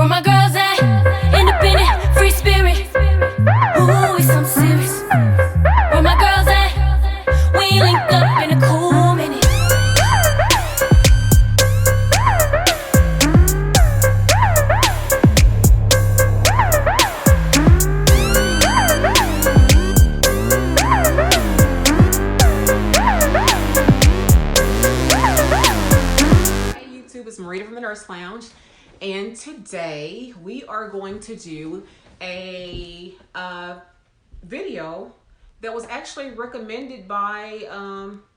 Where my girls at? Independent, free spirit. Ooh, it's some serious. Where my girls at? We link up in a cool minute. Hey YouTube, it's Marita from the Nurse Lounge, and today we are going to do a video that was actually recommended by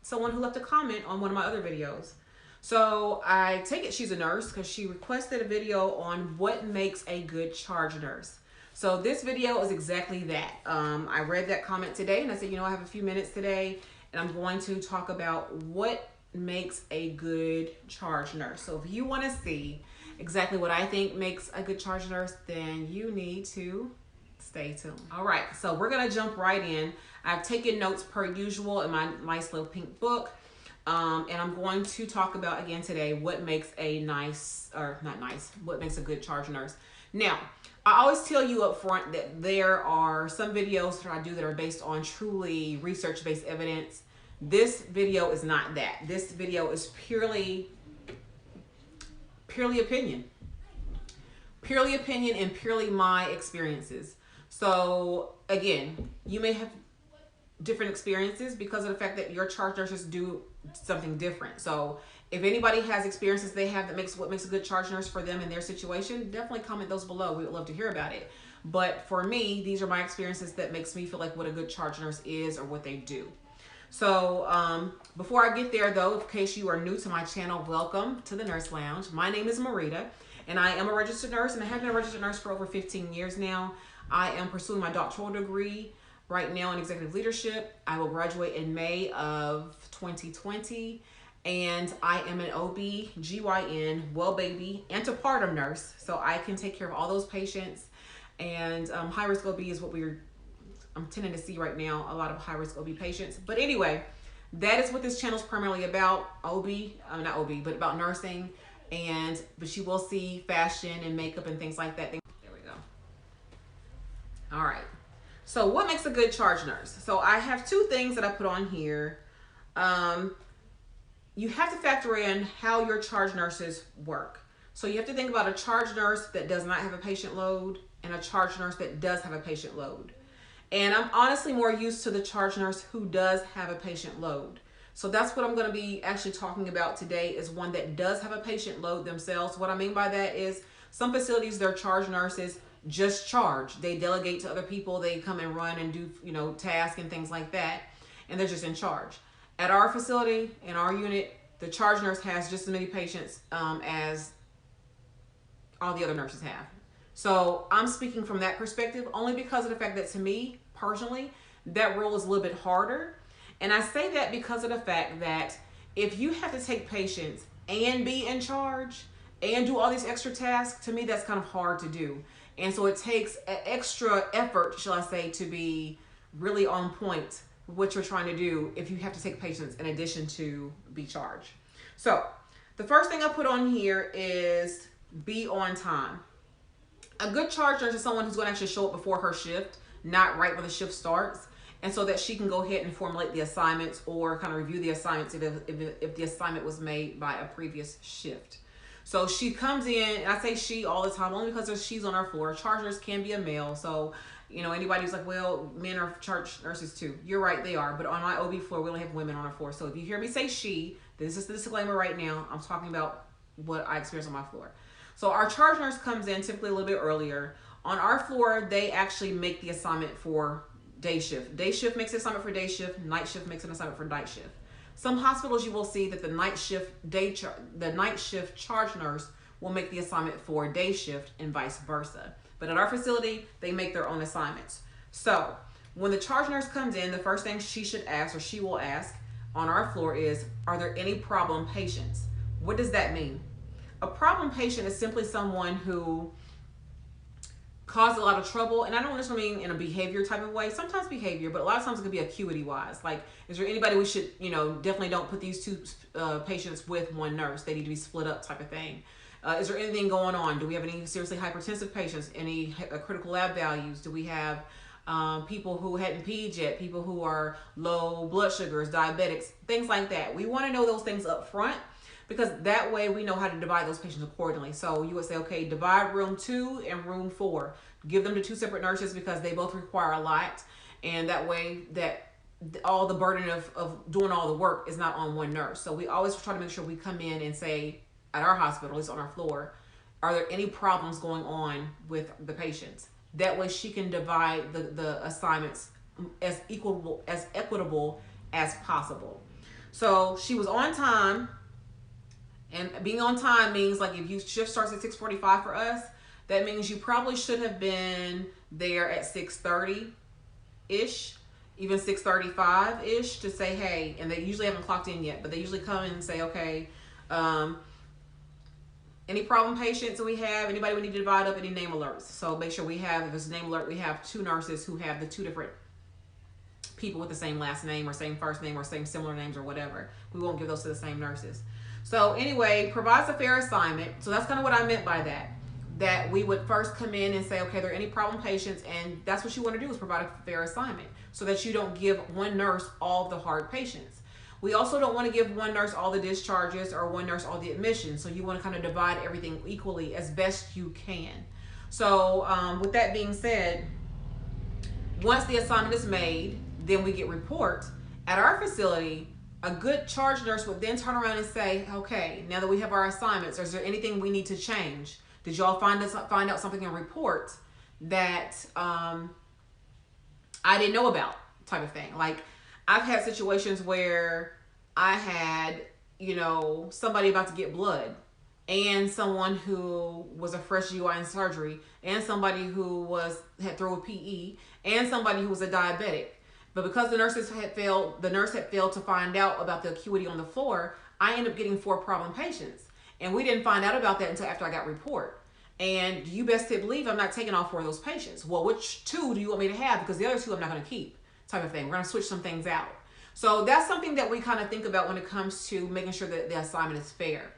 someone who left a comment on one of my other videos. So I take it she's a nurse because she requested a video on what makes a good charge nurse. So this video is exactly that. I read that comment today and I said, you know, I have a few minutes today and I'm going to talk about what makes a good charge nurse. So if you want to see exactly what I think makes a good charge nurse, then you need to stay tuned. All right, so we're gonna jump right in. I've taken notes per usual in my nice little pink book, and I'm going to talk about again today what makes a what makes a good charge nurse. Now, I always tell you up front that there are some videos that I do that are based on truly research-based evidence. This video is not that. This video is purely opinion. Purely opinion and purely my experiences. So again, you may have different experiences because of the fact that your charge nurses do something different. So if anybody has experiences they have that makes what makes a good charge nurse for them in their situation, definitely comment those below. We would love to hear about it. But for me, these are my experiences that makes me feel like what a good charge nurse is or what they do. So before I get there though, in case you are new to my channel, welcome to the Nurse Lounge. My name is Marita and I am a registered nurse, and I have been a registered nurse for over 15 years now. I am pursuing my doctoral degree right now in executive leadership. I will graduate in May of 2020, and I am an OB/GYN, well baby, antepartum nurse. So I can take care of all those patients, and high risk OB is what I'm tending to see right now, a lot of high risk OB patients. But anyway, that is what this channel is primarily about, not OB, but about nursing. But you will see fashion and makeup and things like that. There we go. All right. So what makes a good charge nurse? So I have two things that I put on here. You have to factor in how your charge nurses work. So you have to think about a charge nurse that does not have a patient load and a charge nurse that does have a patient load. And I'm honestly more used to the charge nurse who does have a patient load. So that's what I'm going to be actually talking about today, is one that does have a patient load themselves. What I mean by that is some facilities, their charge nurses just charge. They delegate to other people. They come and run and do, you know, tasks and things like that. And they're just in charge. At our facility, in our unit, the charge nurse has just as many patients as all the other nurses have. So I'm speaking from that perspective only because of the fact that to me, personally, that role is a little bit harder. And I say that because of the fact that if you have to take patients and be in charge and do all these extra tasks, to me, that's kind of hard to do. And so it takes an extra effort, shall I say, to be really on point with what you're trying to do if you have to take patients in addition to be charged. So the first thing I put on here is be on time. A good charge nurse is someone who's going to actually show up before her shift, not right when the shift starts, and so that she can go ahead and formulate the assignments or kind of review the assignments if the assignment was made by a previous shift. So she comes in, and I say she all the time only because she's on our floor. Charge nurse can be a male, so you know, anybody who's like, well, men are charge nurses too. You're right, they are, but on my OB floor, we only have women on our floor. So if you hear me say she, this is the disclaimer right now. I'm talking about what I experience on my floor. So our charge nurse comes in typically a little bit earlier. On our floor, they actually make the assignment for day shift. Day shift makes the assignment for day shift. Night shift makes an assignment for night shift. Some hospitals you will see that the night shift charge nurse will make the assignment for day shift and vice versa. But at our facility, they make their own assignments. So when the charge nurse comes in, the first thing she should ask, or she will ask on our floor, is, are there any problem patients? What does that mean? A problem patient is simply someone who caused a lot of trouble, and I don't necessarily mean in a behavior type of way, sometimes behavior, but a lot of times it could be acuity wise. Like, is there anybody we should, definitely don't put these two patients with one nurse, they need to be split up type of thing. Is there anything going on? Do we have any seriously hypertensive patients? Any critical lab values? Do we have people who hadn't peed yet? People who are low blood sugars, diabetics, things like that. We want to know those things up front, because that way we know how to divide those patients accordingly. So you would say, okay, divide room 2 and room 4. Give them to 2 separate nurses because they both require a lot. And that way that all the burden of doing all the work is not on one nurse. So we always try to make sure we come in and say, at our hospital, at least on our floor, are there any problems going on with the patients? That way she can divide the assignments as equitable as possible. So she was on time. And being on time means, like, if your shift starts at 6:45 for us, that means you probably should have been there at 6:30-ish, even 6:35-ish, to say, hey, and they usually haven't clocked in yet, but they usually come in and say, okay, any problem patients we have, anybody we need to divide up, any name alerts. So make sure we have, if it's a name alert, we have 2 nurses who have the 2 different people with the same last name or same first name or same similar names or whatever. We won't give those to the same nurses. So anyway, provides a fair assignment. So that's kind of what I meant by that. That we would first come in and say, okay, are there any problem patients? And that's what you want to do, is provide a fair assignment so that you don't give one nurse all the hard patients. We also don't want to give one nurse all the discharges or one nurse all the admissions. So you want to kind of divide everything equally as best you can. So with that being said, once the assignment is made, then we get reports. At our facility, a good charge nurse would then turn around and say, okay, now that we have our assignments, is there anything we need to change? Did y'all find out something in reports that I didn't know about, type of thing? Like, I've had situations where I had, somebody about to get blood, and someone who was a fresh GYN surgery, and somebody who had through a PE, and somebody who was a diabetic. But because the nurse had failed to find out about the acuity on the floor, I ended up getting 4 problem patients. And we didn't find out about that until after I got report. And you best to believe I'm not taking all 4 of those patients. Well, which 2 do you want me to have? Because the other 2 I'm not going to keep, type of thing. We're going to switch some things out. So that's something that we kind of think about when it comes to making sure that the assignment is fair.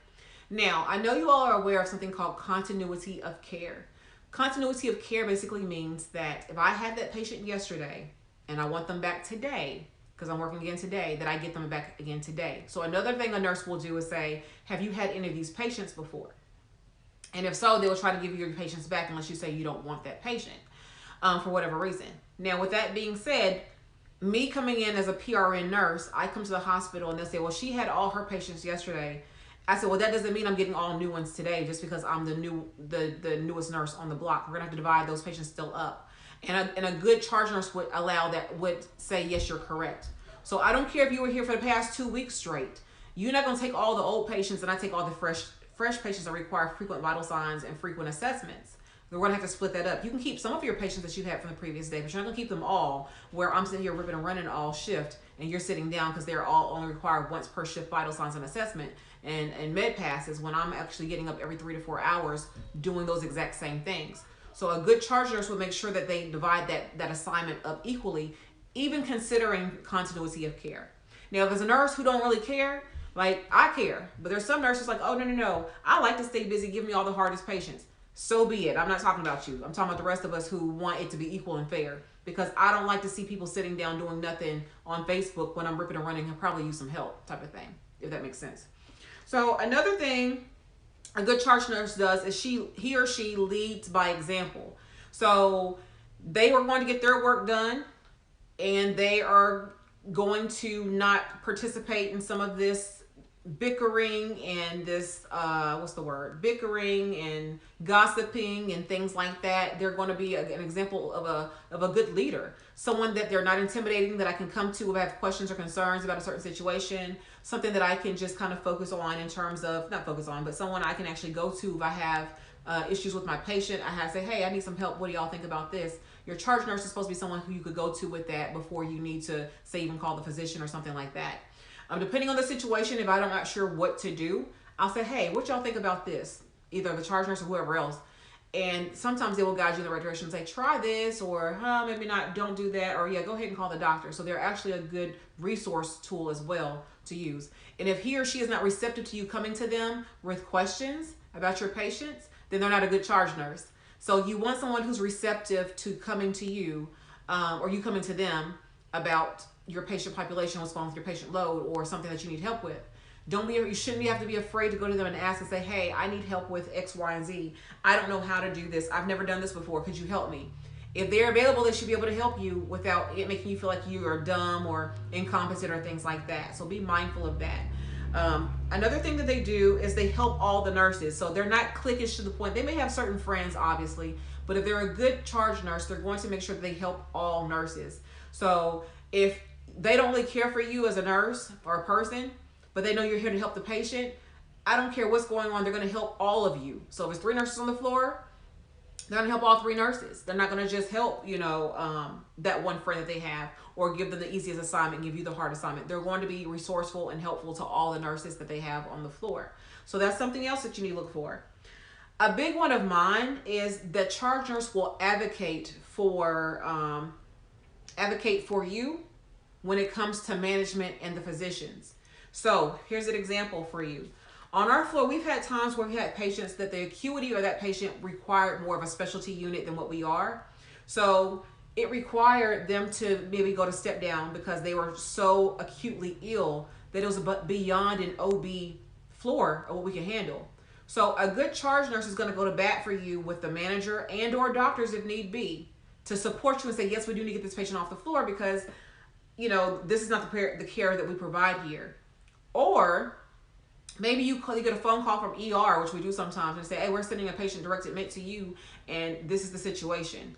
Now, I know you all are aware of something called continuity of care. Continuity of care basically means that if I had that patient yesterday, and I want them back today, because I'm working again today, that I get them back again today. So another thing a nurse will do is say, have you had any of these patients before? And if so, they will try to give you your patients back unless you say you don't want that patient for whatever reason. Now, with that being said, me coming in as a PRN nurse, I come to the hospital and they'll say, well, she had all her patients yesterday. I said, well, that doesn't mean I'm getting all new ones today just because I'm the newest nurse on the block. We're going to have to divide those patients still up. And a good charge nurse would say, yes, you're correct. So I don't care if you were here for the past 2 weeks straight. You're not going to take all the old patients and I take all the fresh patients that require frequent vital signs and frequent assessments. We're going to have to split that up. You can keep some of your patients that you had from the previous day, but you're not going to keep them all where I'm sitting here ripping and running all shift and you're sitting down because they're all only required once per shift vital signs and assessment and med passes, when I'm actually getting up every 3 to 4 hours doing those exact same things. So a good charge nurse will make sure that they divide that assignment up equally, even considering continuity of care. Now, if there's a nurse who don't really care, like I care, but there's some nurses like, oh, no, I like to stay busy, give me all the hardest patients. So be it. I'm not talking about you. I'm talking about the rest of us who want it to be equal and fair, because I don't like to see people sitting down doing nothing on Facebook when I'm ripping and running and probably use some help, type of thing, if that makes sense. So another thing a good charge nurse does is he or she leads by example. So they are going to get their work done, and they are going to not participate in some of this bickering and this bickering and gossiping and things like that. They're going to be an example of a good leader, someone that they're not intimidating, that I can come to if I have questions or concerns about a certain situation, something that I can just kind of focus on in terms of, not focus on, but someone I can actually go to if I have issues with my patient. I have to say, hey, I need some help. What do y'all think about this? Your charge nurse is supposed to be someone who you could go to with that before you need to, say, even call the physician or something like that. Depending on the situation, if I'm not sure what to do, I'll say, hey, what y'all think about this? Either the charge nurse or whoever else. And sometimes they will guide you in the right direction and say, try this, or maybe not, don't do that, or yeah, go ahead and call the doctor. So they're actually a good resource tool as well to use. And if he or she is not receptive to you coming to them with questions about your patients, then they're not a good charge nurse. So you want someone who's receptive to coming to you, or you coming to them about your patient population, what's going on with your patient load, or something that you need help with. You shouldn't have to be afraid to go to them and ask and say, hey, I need help with X, Y, and Z. I don't know how to do this. I've never done this before. Could you help me? If they're available, they should be able to help you without it making you feel like you are dumb or incompetent or things like that. So be mindful of that. Another thing that they do is they help all the nurses. So they're not cliquish to the point. They may have certain friends, obviously, but if they're a good charge nurse, they're going to make sure that they help all nurses. So if they don't really care for you as a nurse or a person, but they know you're here to help the patient, I don't care what's going on, they're going to help all of you. So if it's 3 nurses on the floor, they're going to help all 3 nurses. They're not going to just help, that one friend that they have, or give them the easiest assignment, give you the hard assignment. They're going to be resourceful and helpful to all the nurses that they have on the floor. So that's something else that you need to look for. A big one of mine is that charge nurse will advocate for you when it comes to management and the physicians. So here's an example for you. On our floor, we've had times where we've had patients that the acuity of that patient required more of a specialty unit than what we are. So it required them to maybe go to step down because they were so acutely ill that it was beyond an OB floor of what we can handle. So a good charge nurse is going to go to bat for you with the manager and or doctors if need be to support you and say, yes, we do need to get this patient off the floor because, this is not the care that we provide here. Or maybe you get a phone call from ER, which we do sometimes, and say, hey, we're sending a patient direct admit to you, and this is the situation.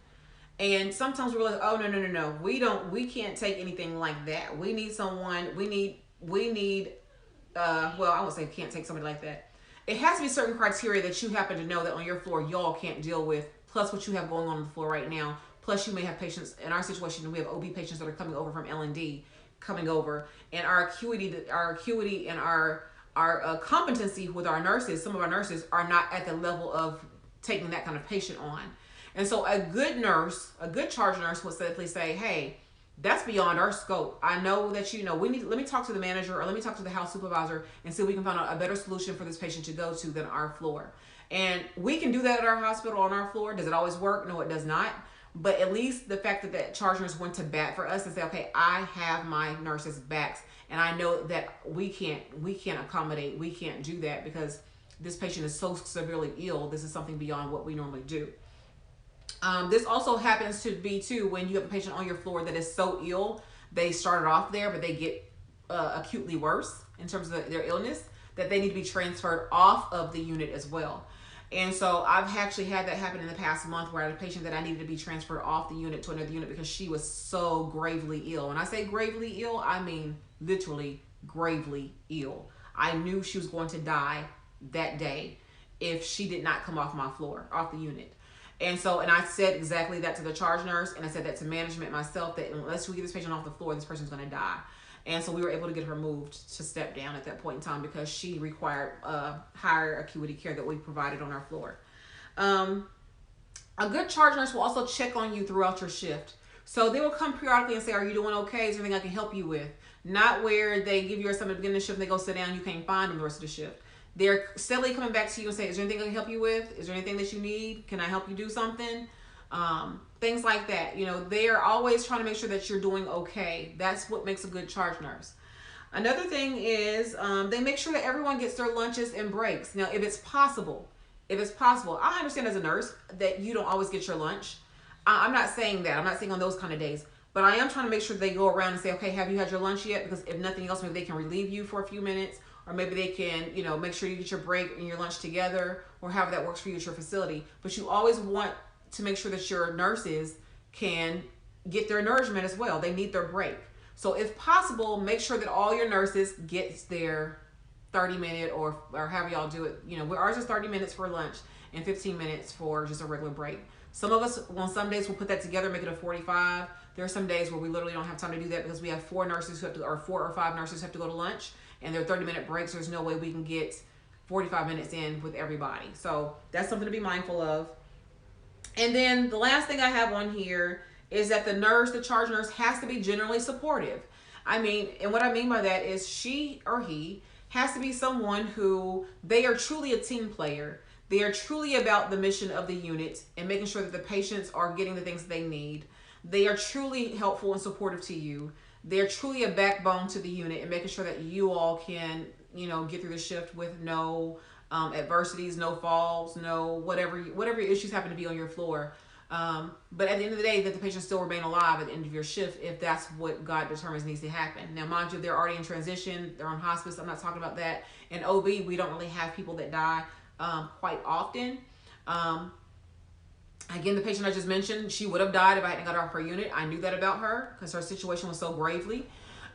And sometimes we're like, oh, no. We can't take anything like that. We need someone, I won't say can't take somebody like that. It has to be certain criteria that you happen to know that on your floor y'all can't deal with, plus what you have going on the floor right now. Plus you may have patients, in our situation, we have OB patients that are coming over from L&D, and our acuity and our competency with our nurses, some of our nurses are not at the level of taking that kind of patient on. And so a good charge nurse will simply say, hey, that's beyond our scope. I know that let me talk to the manager or let me talk to the house supervisor and see if we can find out a better solution for this patient to go to than our floor. And we can do that at our hospital on our floor. Does it always work? No, it does not. But at least the fact that charge nurse went to bat for us and say, okay, I have my nurses' backs, and I know that we can't accommodate, we can't do that because this patient is so severely ill. This is something beyond what we normally do. This also happens to be too when you have a patient on your floor that is so ill, they started off there, but they get acutely worse in terms of their illness, that they need to be transferred off of the unit as well. And so I've actually had that happen in the past month where I had a patient that I needed to be transferred off the unit to another unit because she was so gravely ill. When I say gravely ill, I mean literally gravely ill. I knew she was going to die that day if she did not come off my floor, off the unit. And I said exactly that to the charge nurse, and I said that to management myself, that unless we get this patient off the floor, this person's going to die. And so we were able to get her moved to step down at that point in time because she required higher acuity care that we provided on our floor. A good charge nurse will also check on you throughout your shift. So they will come periodically and say, are you doing okay? Is there anything I can help you with? Not where they give you something at the beginning of the shift and they go sit down, you can't find them the rest of the shift. They're steadily coming back to you and say, is there anything I can help you with? Is there anything that you need? Can I help you do something? Things like that. They are always trying to make sure that you're doing okay. That's what makes a good charge nurse. Another thing is they make sure that everyone gets their lunches and breaks. Now, if it's possible, I understand as a nurse that you don't always get your lunch. I'm not saying that. I'm not saying on those kind of days. But I am trying to make sure they go around and say, okay, have you had your lunch yet? Because if nothing else, maybe they can relieve you for a few minutes. Or maybe they can, make sure you get your break and your lunch together, or however that works for you at your facility. But you always want to make sure that your nurses can get their nourishment as well. They need their break. So if possible, make sure that all your nurses gets their 30-minute or however y'all do it. Ours is 30 minutes for lunch and 15 minutes for just a regular break. Some of us, on some days, we'll put that together, make it a 45. There are some days where we literally don't have time to do that because we have 4 or 5 nurses who have to go to lunch, and they're 30-minute breaks. There's no way we can get 45 minutes in with everybody. So that's something to be mindful of. And then the last thing I have on here is that the charge nurse, has to be generally supportive. I mean, and what I mean by that is she or he has to be someone who they are truly a team player. They are truly about the mission of the unit and making sure that the patients are getting the things they need. They are truly helpful and supportive to you. They're truly a backbone to the unit and making sure that you all can, get through the shift with no adversities, no falls, no whatever issues happen to be on your floor. But at the end of the day, that the patient still remain alive at the end of your shift if that's what God determines needs to happen. Now, mind you, they're already in transition, they're on hospice. I'm not talking about that. In OB, we don't really have people that die quite often. Again, the patient I just mentioned, she would have died if I hadn't got her off her unit. I knew that about her because her situation was so gravely.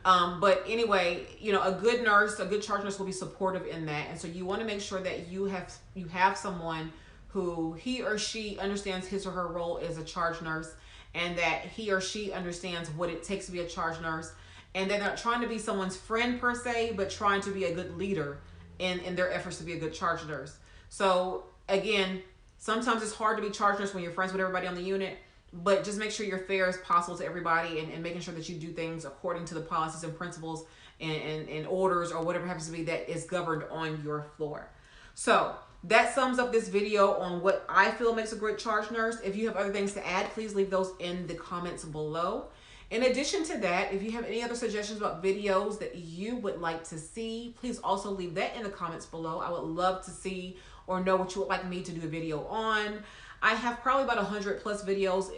But anyway, a good nurse, a good charge nurse will be supportive in that. And so you want to make sure that you have someone who he or she understands his or her role as a charge nurse, and that he or she understands what it takes to be a charge nurse. And they're not trying to be someone's friend per se, but trying to be a good leader in their efforts to be a good charge nurse. So again, sometimes it's hard to be charge nurse when you're friends with everybody on the unit, but just make sure you're fair as possible to everybody, and making sure that you do things according to the policies and principles and orders or whatever happens to be that is governed on your floor. So that sums up this video on what I feel makes a great charge nurse. If you have other things to add, please leave those in the comments below. In addition to that, if you have any other suggestions about videos that you would like to see, please also leave that in the comments below. I would love to see or know what you would like me to do a video on. I have probably about 100 plus videos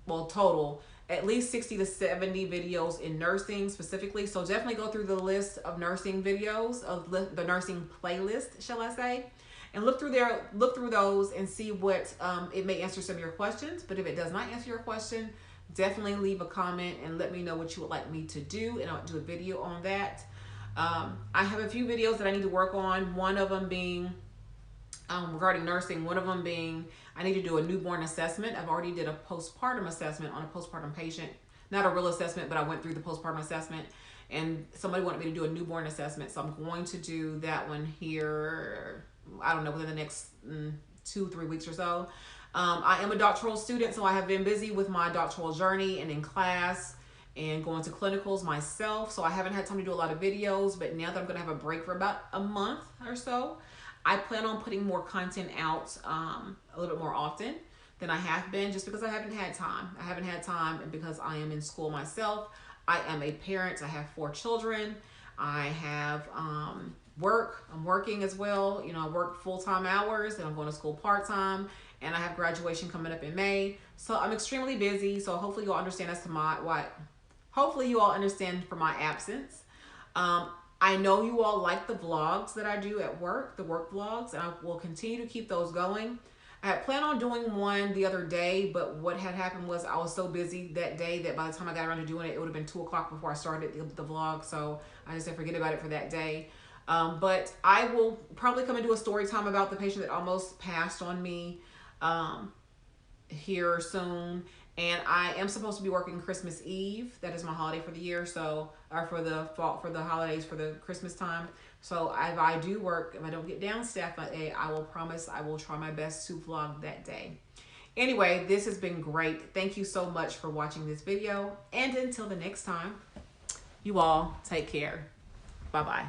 total, at least 60 to 70 videos in nursing specifically. So definitely go through the list of nursing videos, of the nursing playlist, shall I say, and look through those and see what it may answer some of your questions. But if it does not answer your question, definitely leave a comment and let me know what you would like me to do, and I'll do a video on that. I have a few videos that I need to work on. One of them being regarding nursing. One of them being I need to do a newborn assessment. I've already did a postpartum assessment on a postpartum patient. Not a real assessment, but I went through the postpartum assessment, and somebody wanted me to do a newborn assessment. So I'm going to do that one here, I don't know, within the next 2-3 weeks or so. I am a doctoral student, so I have been busy with my doctoral journey and in class and going to clinicals myself. So I haven't had time to do a lot of videos, but now that I'm going to have a break for about a month or so, I plan on putting more content out a little bit more often than I have been, just because I haven't had time. I haven't had time, and because I am in school myself. I am a parent. I have 4 children. I have work. I'm working as well. I work full-time hours, and I'm going to school part-time, and I have graduation coming up in May. So I'm extremely busy. So hopefully you all understand hopefully you all understand for my absence. I know you all like the vlogs that I do at work, the work vlogs, and I will continue to keep those going. I had planned on doing one the other day, but what had happened was I was so busy that day that by the time I got around to doing it, it would have been 2 o'clock before I started the vlog. So I just said forget about it for that day. But I will probably come and do a story time about the patient that almost passed on me here soon. And I am supposed to be working Christmas Eve. That is my holiday for the year. So, or for the holidays, for the Christmas time. So if I do work, if I don't get down staff that day, I will promise I will try my best to vlog that day. Anyway, this has been great. Thank you so much for watching this video. And until the next time, you all take care. Bye-bye.